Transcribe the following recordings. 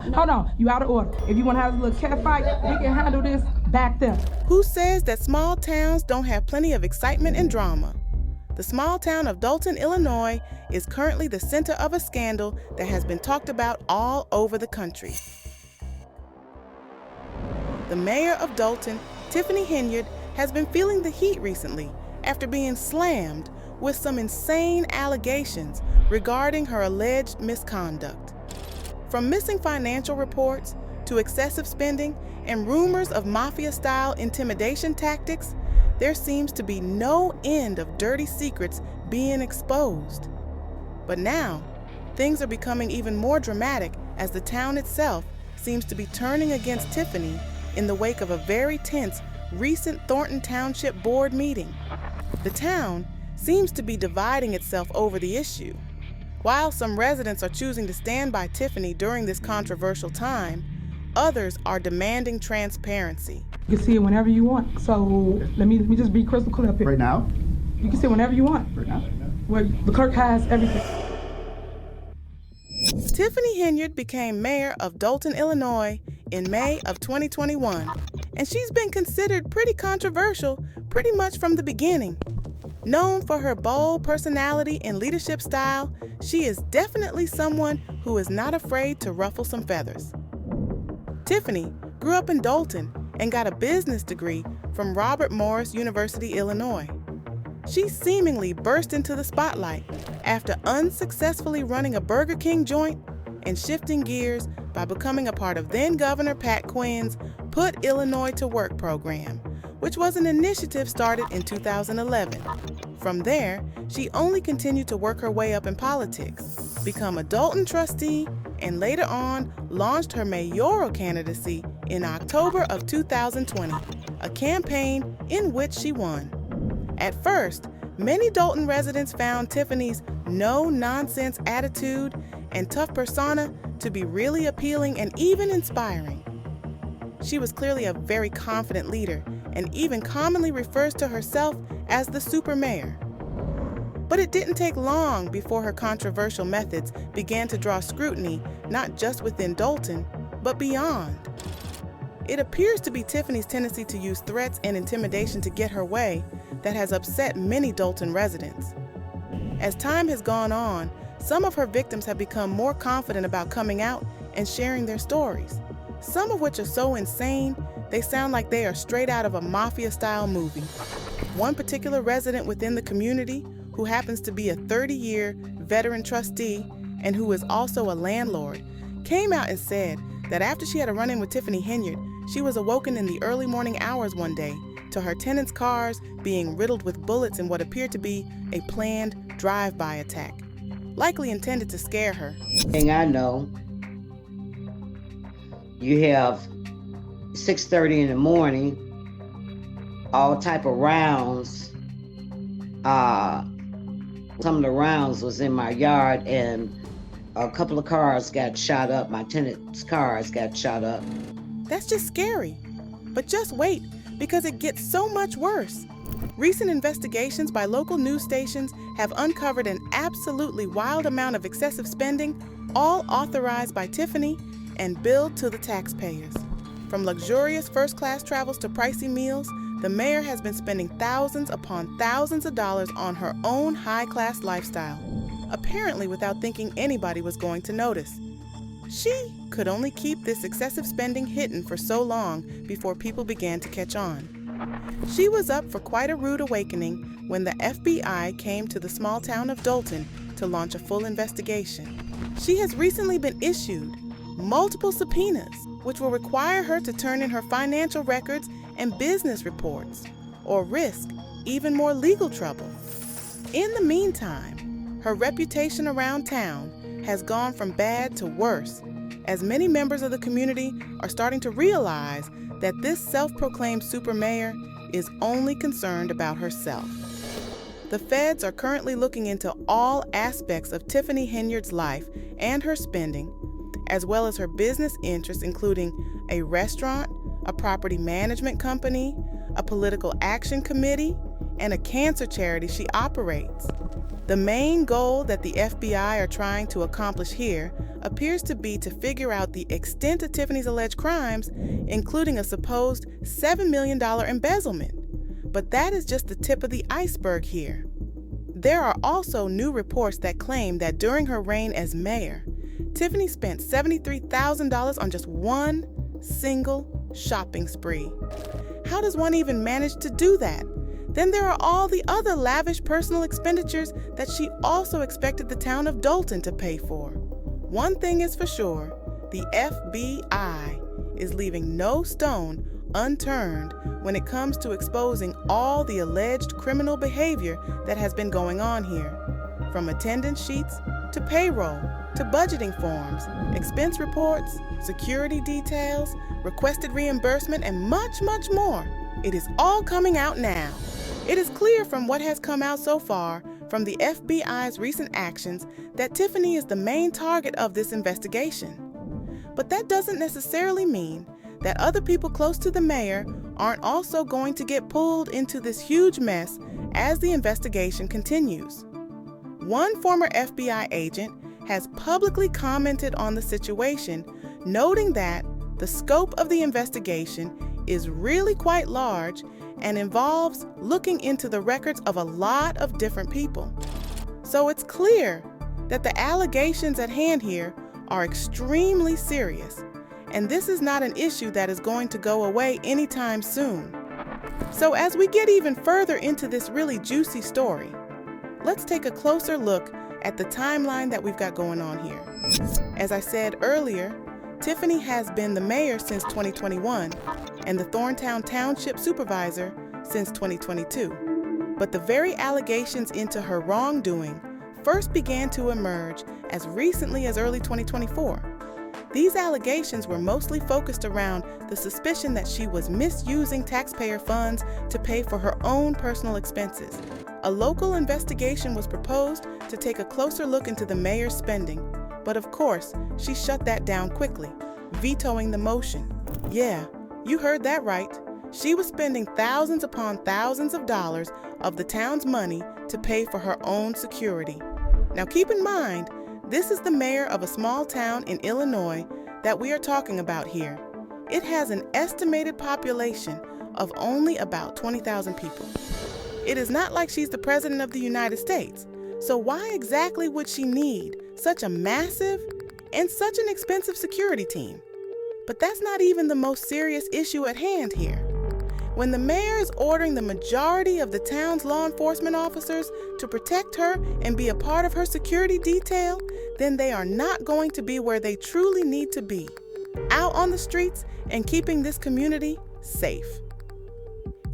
Hold on, you out of order. If you want to have a little cat fight, we can handle this back there. Who says that small towns don't have plenty of excitement and drama? The small town of Dolton, Illinois, is currently the center of a scandal that has been talked about all over the country. The mayor of Dolton, Tiffany Henyard, has been feeling the heat recently after being slammed with some insane allegations regarding her alleged misconduct. From missing financial reports to excessive spending and rumors of mafia-style intimidation tactics, there seems to be no end of dirty secrets being exposed. But now, things are becoming even more dramatic as the town itself seems to be turning against Tiffany in the wake of a very tense recent Thornton Township board meeting. The town seems to be dividing itself over the issue. While some residents are choosing to stand by Tiffany during this controversial time, others are demanding transparency. You can see it whenever you want. So let me just be crystal clear up here. Right now? You can see it whenever you want. Right now? Well, the clerk has everything. Tiffany Henyard became mayor of Dolton, Illinois in May of 2021, and she's been considered pretty controversial pretty much from the beginning. Known for her bold personality and leadership style, she is definitely someone who is not afraid to ruffle some feathers. Tiffany grew up in Dolton and got a business degree from Robert Morris University, Illinois. She seemingly burst into the spotlight after unsuccessfully running a Burger King joint and shifting gears by becoming a part of then-Governor Pat Quinn's Put Illinois to Work program, which was an initiative started in 2011. From there, she only continued to work her way up in politics, become a Dolton trustee, and later on launched her mayoral candidacy in October of 2020, a campaign in which she won. At first, many Dolton residents found Tiffany's no-nonsense attitude and tough persona to be really appealing and even inspiring. She was clearly a very confident leader and even commonly refers to herself as the super mayor. But it didn't take long before her controversial methods began to draw scrutiny not just within Dolton, but beyond. It appears to be Tiffany's tendency to use threats and intimidation to get her way that has upset many Dolton residents. As time has gone on, some of her victims have become more confident about coming out and sharing their stories, some of which are so insane they sound like they are straight out of a mafia-style movie. One particular resident within the community, who happens to be a 30-year veteran trustee and who is also a landlord, came out and said that after she had a run-in with Tiffany Henyard, she was awoken in the early morning hours one day to her tenants' cars being riddled with bullets in what appeared to be a planned drive-by attack, likely intended to scare her. Thing I know, you have 6:30 in the morning, all type of rounds. Some of the rounds was in my yard, and a couple of cars got shot up. My tenants' cars got shot up. That's just scary. But just wait, because it gets so much worse. Recent investigations by local news stations have uncovered an absolutely wild amount of excessive spending, all authorized by Tiffany and billed to the taxpayers. From luxurious first-class travels to pricey meals, the mayor has been spending thousands upon thousands of dollars on her own high-class lifestyle, apparently without thinking anybody was going to notice. She could only keep this excessive spending hidden for so long before people began to catch on. She was up for quite a rude awakening when the FBI came to the small town of Dolton to launch a full investigation. She has recently been issued multiple subpoenas, which will require her to turn in her financial records and business reports, or risk even more legal trouble. In the meantime, her reputation around town has gone from bad to worse, as many members of the community are starting to realize that this self-proclaimed super mayor is only concerned about herself. The feds are currently looking into all aspects of Tiffany Henyard's life and her spending, as well as her business interests, including a restaurant, a property management company, a political action committee, and a cancer charity she operates. The main goal that the FBI are trying to accomplish here appears to be to figure out the extent of Tiffany's alleged crimes, including a supposed $7 million embezzlement. But that is just the tip of the iceberg here. There are also new reports that claim that during her reign as mayor, Tiffany spent $73,000 on just one single shopping spree. How does one even manage to do that? Then there are all the other lavish personal expenditures that she also expected the town of Dolton to pay for. One thing is for sure, the FBI is leaving no stone unturned when it comes to exposing all the alleged criminal behavior that has been going on here. From attendance sheets to payroll to budgeting forms, expense reports, security details, requested reimbursement, and much, much more. It is all coming out now. It is clear from what has come out so far from the FBI's recent actions that Tiffany is the main target of this investigation. But that doesn't necessarily mean that other people close to the mayor aren't also going to get pulled into this huge mess as the investigation continues. One former FBI agent has publicly commented on the situation, noting that the scope of the investigation is really quite large and involves looking into the records of a lot of different people. So it's clear that the allegations at hand here are extremely serious, and this is not an issue that is going to go away anytime soon. So as we get even further into this really juicy story, let's take a closer look at the timeline that we've got going on here. As I said earlier, Tiffany has been the mayor since 2021 and the Thornton Township supervisor since 2022. But the very allegations into her wrongdoing first began to emerge as recently as early 2024. These allegations were mostly focused around the suspicion that she was misusing taxpayer funds to pay for her own personal expenses. A local investigation was proposed to take a closer look into the mayor's spending, but of course, she shut that down quickly, vetoing the motion. Yeah, you heard that right. She was spending thousands upon thousands of dollars of the town's money to pay for her own security. Now keep in mind, this is the mayor of a small town in Illinois that we are talking about here. It has an estimated population of only about 20,000 people. It is not like she's the president of the United States. So why exactly would she need such a massive and such an expensive security team? But that's not even the most serious issue at hand here. When the mayor is ordering the majority of the town's law enforcement officers to protect her and be a part of her security detail, then they are not going to be where they truly need to be, out on the streets and keeping this community safe.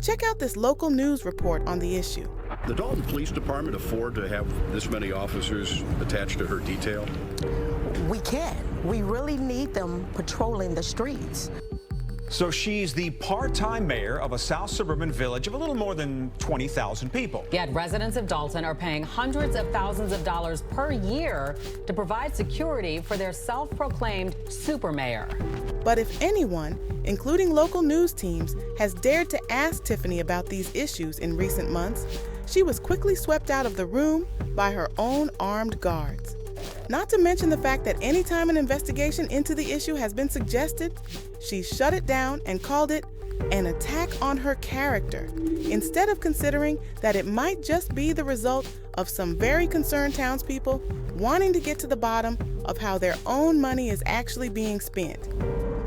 Check out this local news report on the issue. The Dolton Police Department afford to have this many officers attached to her detail? We can. We really need them patrolling the streets. So she's the part-time mayor of a south suburban village of a little more than 20,000 people. Yet residents of Dolton are paying hundreds of thousands of dollars per year to provide security for their self-proclaimed super mayor. But if anyone, including local news teams, has dared to ask Tiffany about these issues in recent months, she was quickly swept out of the room by her own armed guards. Not to mention the fact that any time an investigation into the issue has been suggested, she shut it down and called it an attack on her character, instead of considering that it might just be the result of some very concerned townspeople wanting to get to the bottom of how their own money is actually being spent.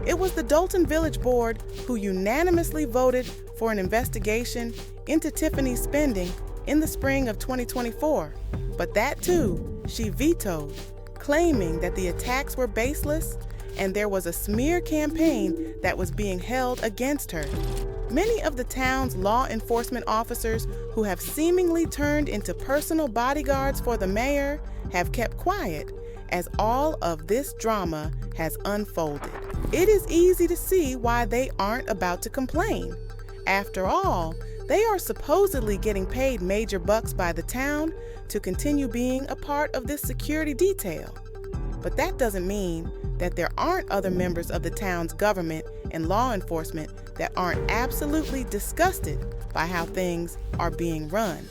It was the Dolton Village Board who unanimously voted for an investigation into Tiffany's spending in the spring of 2024, but that too she vetoed, claiming that the attacks were baseless and there was a smear campaign that was being held against her. Many of the town's law enforcement officers who have seemingly turned into personal bodyguards for the mayor have kept quiet as all of this drama has unfolded. It is easy to see why they aren't about to complain. After all, they are supposedly getting paid major bucks by the town to continue being a part of this security detail. But that doesn't mean that there aren't other members of the town's government and law enforcement that aren't absolutely disgusted by how things are being run.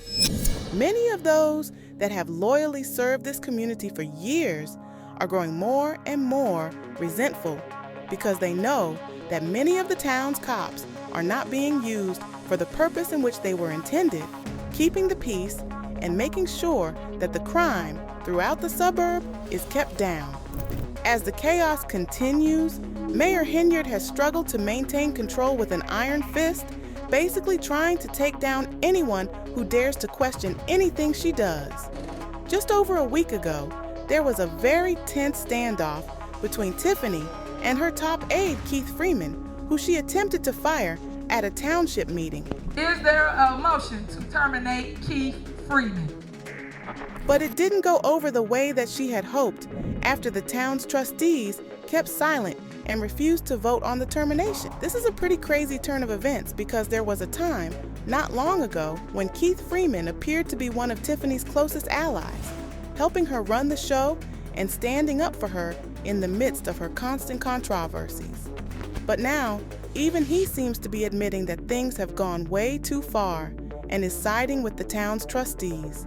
Many of those that have loyally served this community for years are growing more and more resentful because they know that many of the town's cops are not being used for the purpose in which they were intended, keeping the peace and making sure that the crime throughout the suburb is kept down. As the chaos continues, Mayor Henyard has struggled to maintain control with an iron fist, basically trying to take down anyone who dares to question anything she does. Just over a week ago, there was a very tense standoff between Tiffany and her top aide, Keith Freeman, who she attempted to fire at a township meeting. Is there a motion to terminate Keith Freeman? But it didn't go over the way that she had hoped after the town's trustees kept silent and refused to vote on the termination. This is a pretty crazy turn of events because there was a time, not long ago, when Keith Freeman appeared to be one of Tiffany's closest allies, helping her run the show and standing up for her in the midst of her constant controversies. But now, even he seems to be admitting that things have gone way too far and is siding with the town's trustees.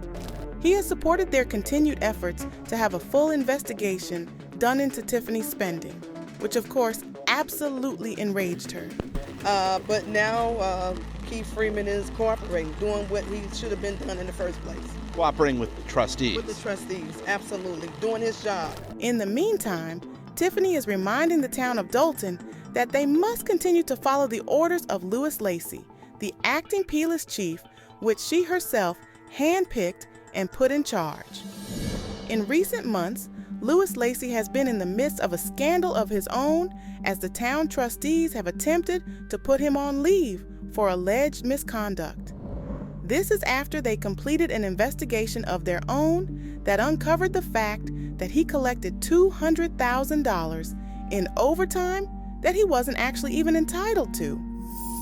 He has supported their continued efforts to have a full investigation done into Tiffany's spending, which of course absolutely enraged her. But now Keith Freeman is cooperating, doing what he should have been done in the first place. Cooperating with the trustees. With the trustees, absolutely, doing his job. In the meantime, Tiffany is reminding the town of Dolton that they must continue to follow the orders of Louis Lacey, the acting police chief, which she herself handpicked and put in charge. In recent months, Louis Lacey has been in the midst of a scandal of his own as the town trustees have attempted to put him on leave for alleged misconduct. This is after they completed an investigation of their own that uncovered the fact that he collected $200,000 in overtime that he wasn't actually even entitled to.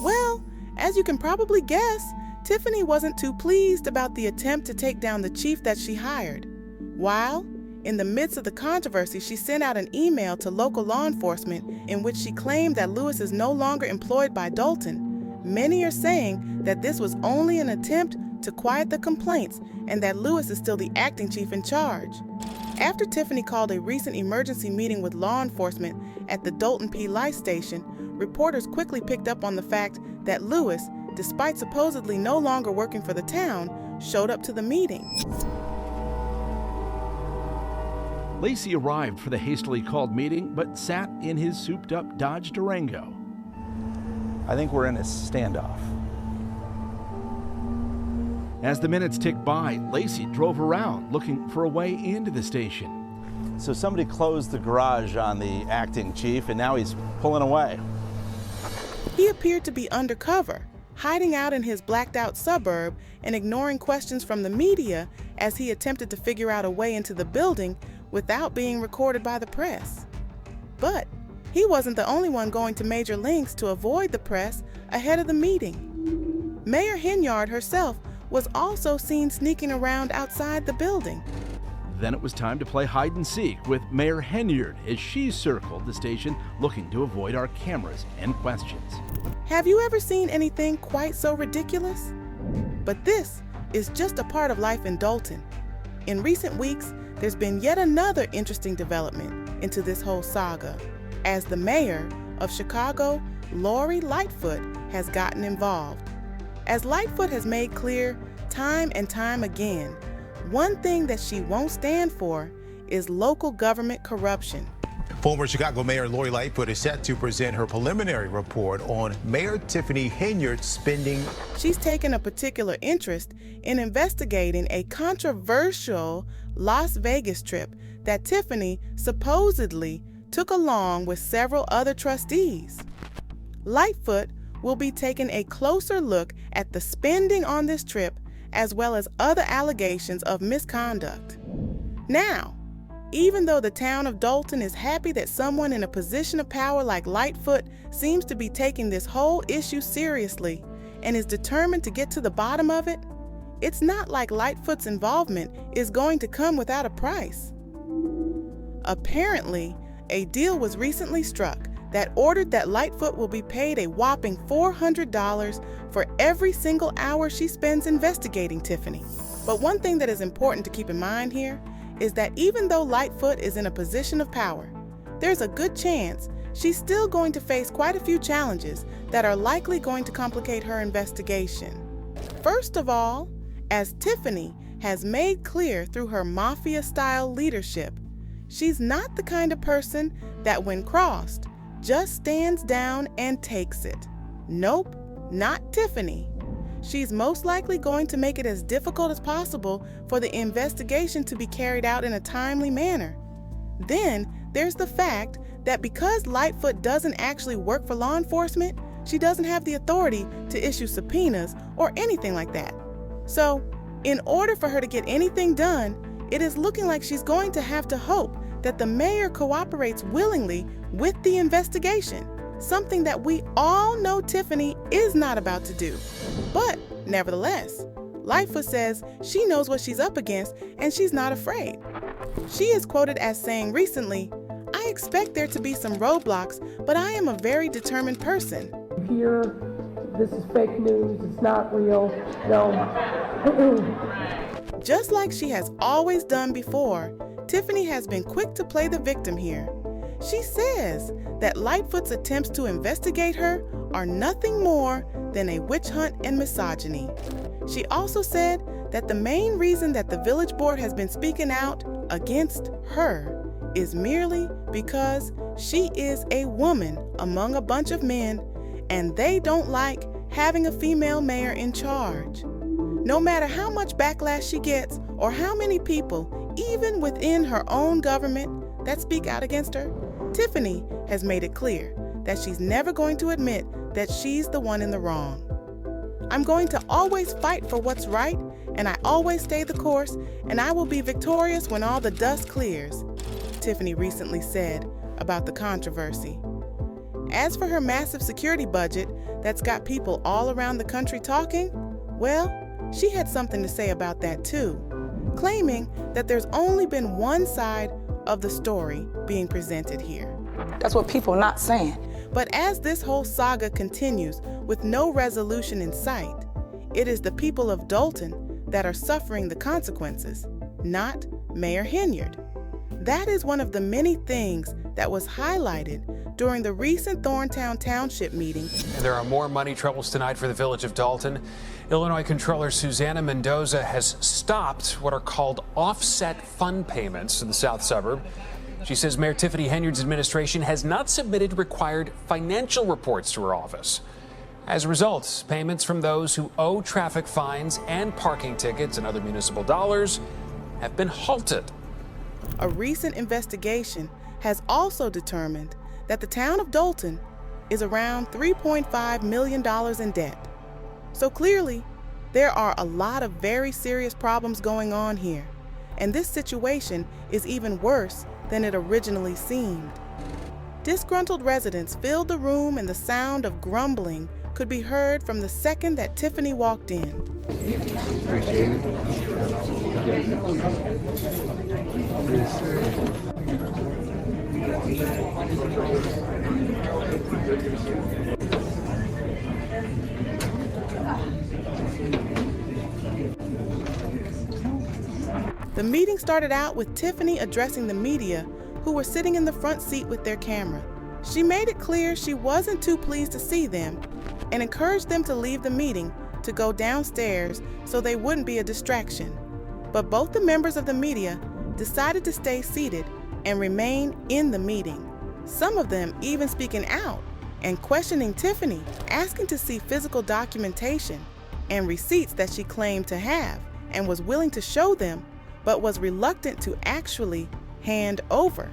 Well, as you can probably guess, Tiffany wasn't too pleased about the attempt to take down the chief that she hired. While, in the midst of the controversy, she sent out an email to local law enforcement in which she claimed that Louis is no longer employed by Dolton. Many are saying that this was only an attempt to quiet the complaints and that Louis is still the acting chief in charge. After Tiffany called a recent emergency meeting with law enforcement at the Dolton P. Life Station, reporters quickly picked up on the fact that Louis, despite supposedly no longer working for the town, showed up to the meeting. Lacey arrived for the hastily called meeting, but sat in his souped-up Dodge Durango. I think we're in a standoff. As the minutes ticked by, Lacey drove around looking for a way into the station. So somebody closed the garage on the acting chief, and now he's pulling away. He appeared to be undercover, hiding out in his blacked-out suburb and ignoring questions from the media as he attempted to figure out a way into the building without being recorded by the press. But he wasn't the only one going to major lengths to avoid the press ahead of the meeting. Mayor Henyard herself was also seen sneaking around outside the building. Then it was time to play hide and seek with Mayor Henyard as she circled the station looking to avoid our cameras and questions. Have you ever seen anything quite so ridiculous? But this is just a part of life in Dolton. In recent weeks, there's been yet another interesting development into this whole saga, as the mayor of Chicago, Lori Lightfoot, has gotten involved. As Lightfoot has made clear time and time again, one thing that she won't stand for is local government corruption. Former Chicago Mayor Lori Lightfoot is set to present her preliminary report on Mayor Tiffany Henyard's spending. She's taken a particular interest in investigating a controversial Las Vegas trip that Tiffany supposedly took along with several other trustees. Lightfoot will be taking a closer look at the spending on this trip as well as other allegations of misconduct. Now, even though the town of Dolton is happy that someone in a position of power like Lightfoot seems to be taking this whole issue seriously and is determined to get to the bottom of it, it's not like Lightfoot's involvement is going to come without a price. Apparently, a deal was recently struck that ordered that Lightfoot will be paid a whopping $400 for every single hour she spends investigating Tiffany. But one thing that is important to keep in mind here is that even though Lightfoot is in a position of power, there's a good chance she's still going to face quite a few challenges that are likely going to complicate her investigation. First of all, as Tiffany has made clear through her mafia-style leadership, she's not the kind of person that, when crossed, just stands down and takes it. Nope, not Tiffany. She's most likely going to make it as difficult as possible for the investigation to be carried out in a timely manner. Then there's the fact that because Lightfoot doesn't actually work for law enforcement, she doesn't have the authority to issue subpoenas or anything like that. So, in order for her to get anything done, it is looking like she's going to have to hope that the mayor cooperates willingly with the investigation, something that we all know Tiffany is not about to do. But nevertheless, Lightfoot says she knows what she's up against and she's not afraid. She is quoted as saying recently, "I expect there to be some roadblocks, but I am a very determined person." Here, this is fake news, it's not real, no. Just like she has always done before, Tiffany has been quick to play the victim here. She says that Lightfoot's attempts to investigate her are nothing more than a witch hunt and misogyny. She also said that the main reason that the village board has been speaking out against her is merely because she is a woman among a bunch of men, and they don't like having a female mayor in charge. No matter how much backlash she gets or how many people, even within her own government, that speak out against her, Tiffany has made it clear that she's never going to admit that she's the one in the wrong. "I'm going to always fight for what's right, and I always stay the course, and I will be victorious when all the dust clears," Tiffany recently said about the controversy. As for her massive security budget that's got people all around the country talking, well, she had something to say about that too, claiming that there's only been one side of the story being presented here. That's what people are not saying. But as this whole saga continues with no resolution in sight, it is the people of Dolton that are suffering the consequences, not Mayor Henyard. That is one of the many things that was highlighted during the recent Thornton Township meeting. And there are more money troubles tonight for the village of Dolton. Illinois Controller Susanna Mendoza has stopped what are called offset fund payments to the south suburb. She says Mayor Tiffany Henyard's administration has not submitted required financial reports to her office. As a result, payments from those who owe traffic fines and parking tickets and other municipal dollars have been halted. A recent investigation has also determined that the town of Dolton is around $3.5 million in debt. So clearly, there are a lot of very serious problems going on here, and this situation is even worse than it originally seemed. Disgruntled residents filled the room, and the sound of grumbling could be heard from the second that Tiffany walked in. The meeting started out with Tiffany addressing the media, who were sitting in the front seat with their camera. She made it clear she wasn't too pleased to see them and encouraged them to leave the meeting to go downstairs so they wouldn't be a distraction. But both the members of the media decided to stay seated and remain in the meeting, some of them even speaking out and questioning Tiffany, asking to see physical documentation and receipts that she claimed to have and was willing to show them, but was reluctant to actually hand over.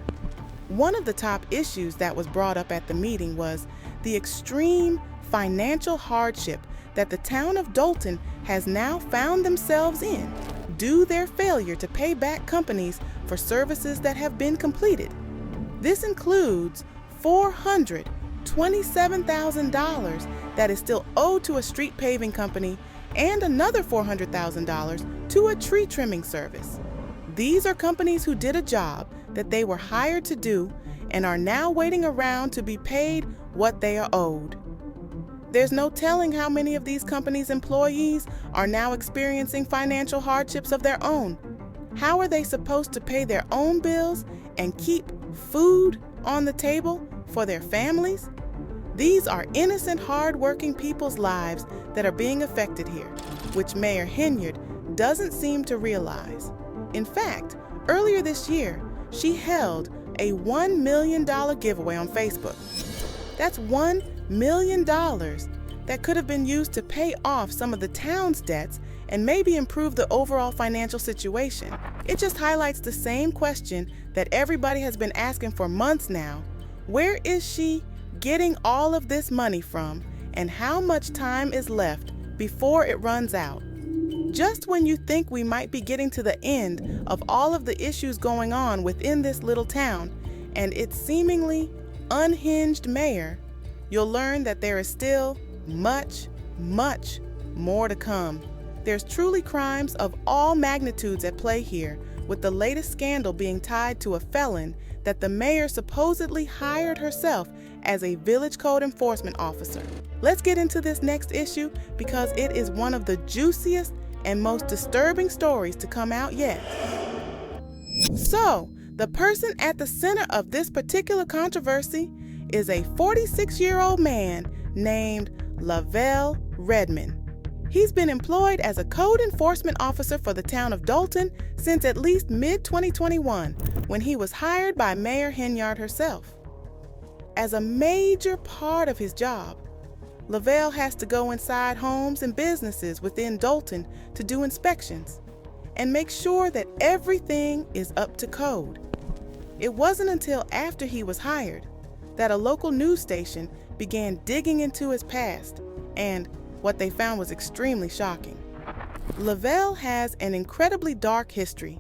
One of the top issues that was brought up at the meeting was the extreme financial hardship that the town of Dolton has now found themselves in due to their failure to pay back companies for services that have been completed. This includes $427,000 that is still owed to a street paving company and another $400,000 to a tree trimming service. These are companies who did a job that they were hired to do, and are now waiting around to be paid what they are owed. There's no telling how many of these companies' employees are now experiencing financial hardships of their own. How are they supposed to pay their own bills and keep food on the table for their families? These are innocent, hard-working people's lives that are being affected here, which Mayor Henyard doesn't seem to realize. In fact, earlier this year, she held a $1 million giveaway on Facebook. That's $1 million that could have been used to pay off some of the town's debts and maybe improve the overall financial situation. It just highlights the same question that everybody has been asking for months now. Where is she getting all of this money from, and how much time is left before it runs out? Just when you think we might be getting to the end of all of the issues going on within this little town and its seemingly unhinged mayor, you'll learn that there is still much, much more to come. There's truly crimes of all magnitudes at play here, with the latest scandal being tied to a felon that the mayor supposedly hired herself as a village code enforcement officer. Let's get into this next issue because it is one of the juiciest and most disturbing stories to come out yet. So, the person at the center of this particular controversy is a 46-year-old man named Lavelle Redmond. He's been employed as a code enforcement officer for the town of Dolton since at least mid-2021, when he was hired by Mayor Henyard herself. As a major part of his job, Lavelle has to go inside homes and businesses within Dolton to do inspections and make sure that everything is up to code. It wasn't until after he was hired that a local news station began digging into his past, and what they found was extremely shocking. Lavelle has an incredibly dark history.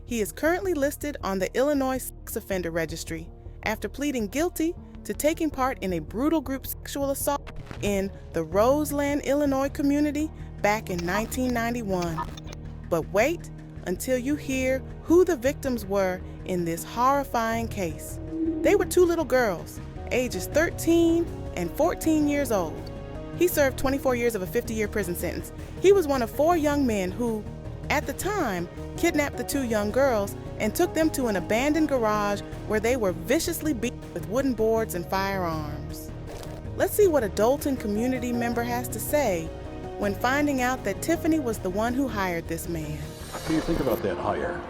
He is currently listed on the Illinois Sex Offender Registry after pleading guilty to taking part in a brutal group sexual assault in the Roseland, Illinois community back in 1991. But wait until you hear who the victims were in this horrifying case. They were two little girls, ages 13 and 14 years old. He served 24 years of a 50-year prison sentence. He was one of 4 young men who, at the time, kidnapped the 2 young girls and took them to an abandoned garage where they were viciously beaten with wooden boards and firearms. Let's see what a Dolton community member has to say when finding out that Tiffany was the one who hired this man. What do you think about that hire?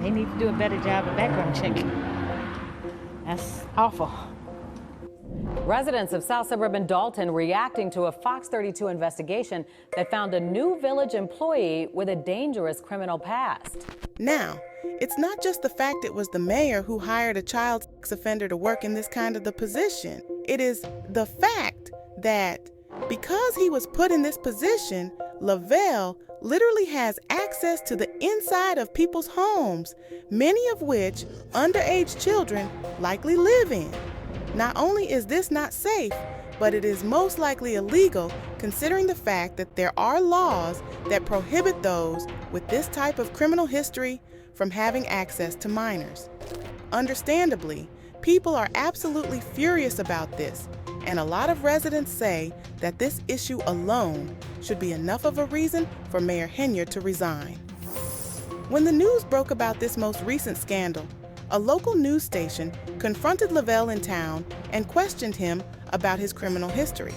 They need to do a better job of background checking. That's awful. Residents of South Suburban Dolton reacting to a Fox 32 investigation that found a new village employee with a dangerous criminal past. Now, it's not just the fact it was the mayor who hired a child sex offender to work in this kind of the position. It is the fact that because he was put in this position, Lavelle literally has access to the inside of people's homes, many of which underage children likely live in. Not only is this not safe, but it is most likely illegal considering the fact that there are laws that prohibit those with this type of criminal history from having access to minors. Understandably, people are absolutely furious about this, and a lot of residents say that this issue alone should be enough of a reason for Mayor Henyard to resign. When the news broke about this most recent scandal, a local news station confronted Lavelle in town and questioned him about his criminal history.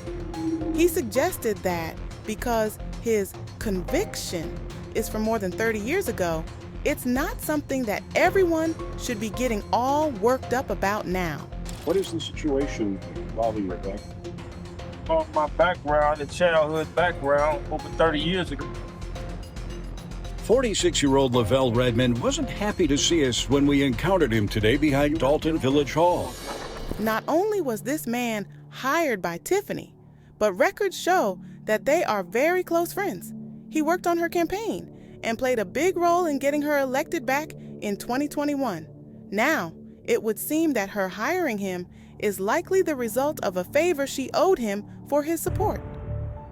He suggested that because his conviction is from more than 30 years ago, it's not something that everyone should be getting all worked up about now. What is the situation involving your back? My background, the childhood background, over 30 years ago. 46-year-old Lavelle Redmond wasn't happy to see us when we encountered him today behind Dolton Village Hall. Not only was this man hired by Tiffany, but records show that they are very close friends. He worked on her campaign and played a big role in getting her elected back in 2021. Now, it would seem that her hiring him is likely the result of a favor she owed him for his support.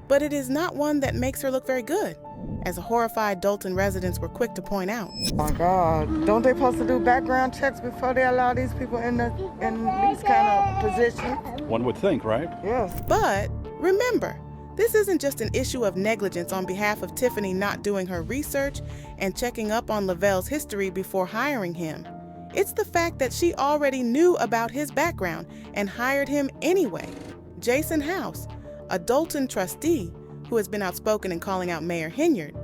But it is not one that makes her look very good. as horrified Dolton residents were quick to point out. Oh my God, don't they supposed to do background checks before they allow these people in these kind of positions? One would think, right? Yes. But remember, this isn't just an issue of negligence on behalf of Tiffany not doing her research and checking up on Lavelle's history before hiring him. It's the fact that she already knew about his background and hired him anyway. Jason House, a Dolton trustee who has been outspoken in calling out Mayor Henyard,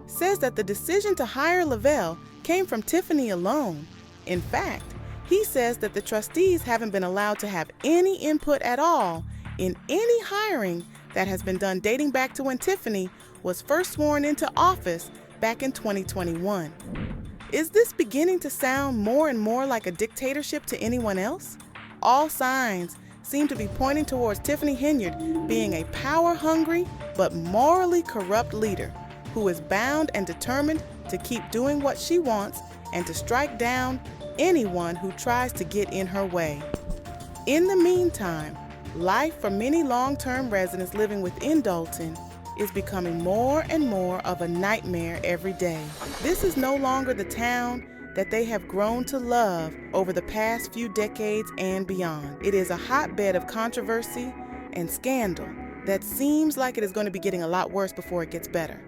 says that the decision to hire Lavelle came from Tiffany alone. In fact, he says that the trustees haven't been allowed to have any input at all in any hiring that has been done dating back to when Tiffany was first sworn into office back in 2021. Is this beginning to sound more and more like a dictatorship to anyone else? All signs seem to be pointing towards Tiffany Henyard being a power-hungry but morally corrupt leader who is bound and determined to keep doing what she wants and to strike down anyone who tries to get in her way. In the meantime, life for many long-term residents living within Dolton is becoming more and more of a nightmare every day. This is no longer the town that they have grown to love over the past few decades and beyond. It is a hotbed of controversy and scandal that seems like it is going to be getting a lot worse before it gets better.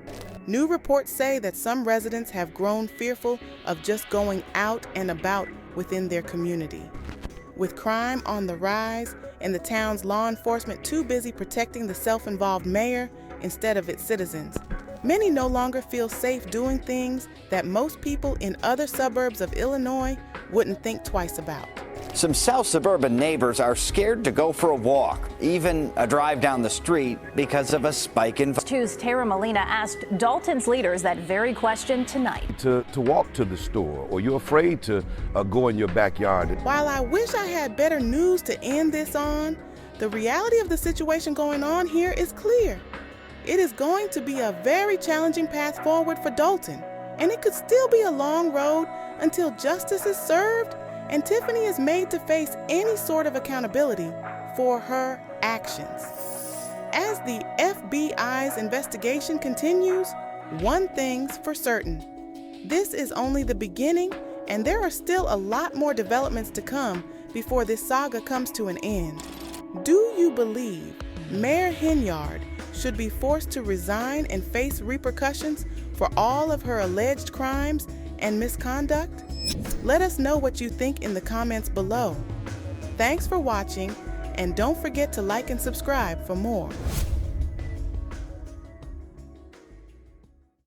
New reports say that some residents have grown fearful of just going out and about within their community. With crime on the rise and the town's law enforcement too busy protecting the self-involved mayor instead of its citizens, many no longer feel safe doing things that most people in other suburbs of Illinois wouldn't think twice about. Some South suburban neighbors are scared to go for a walk, even a drive down the street, because of a spike in. 2's Tara Molina asked Dolton's leaders that very question tonight. To walk to the store, or you're afraid to go in your backyard. While I wish I had better news to end this on, the reality of the situation going on here is clear. It is going to be a very challenging path forward for Dolton, and it could still be a long road until justice is served and Tiffany is made to face any sort of accountability for her actions. As the FBI's investigation continues, one thing's for certain. This is only the beginning, and there are still a lot more developments to come before this saga comes to an end. Do you believe Mayor Henyard should be forced to resign and face repercussions for all of her alleged crimes and misconduct? Let us know what you think in the comments below. Thanks for watching, and don't forget to like and subscribe for more.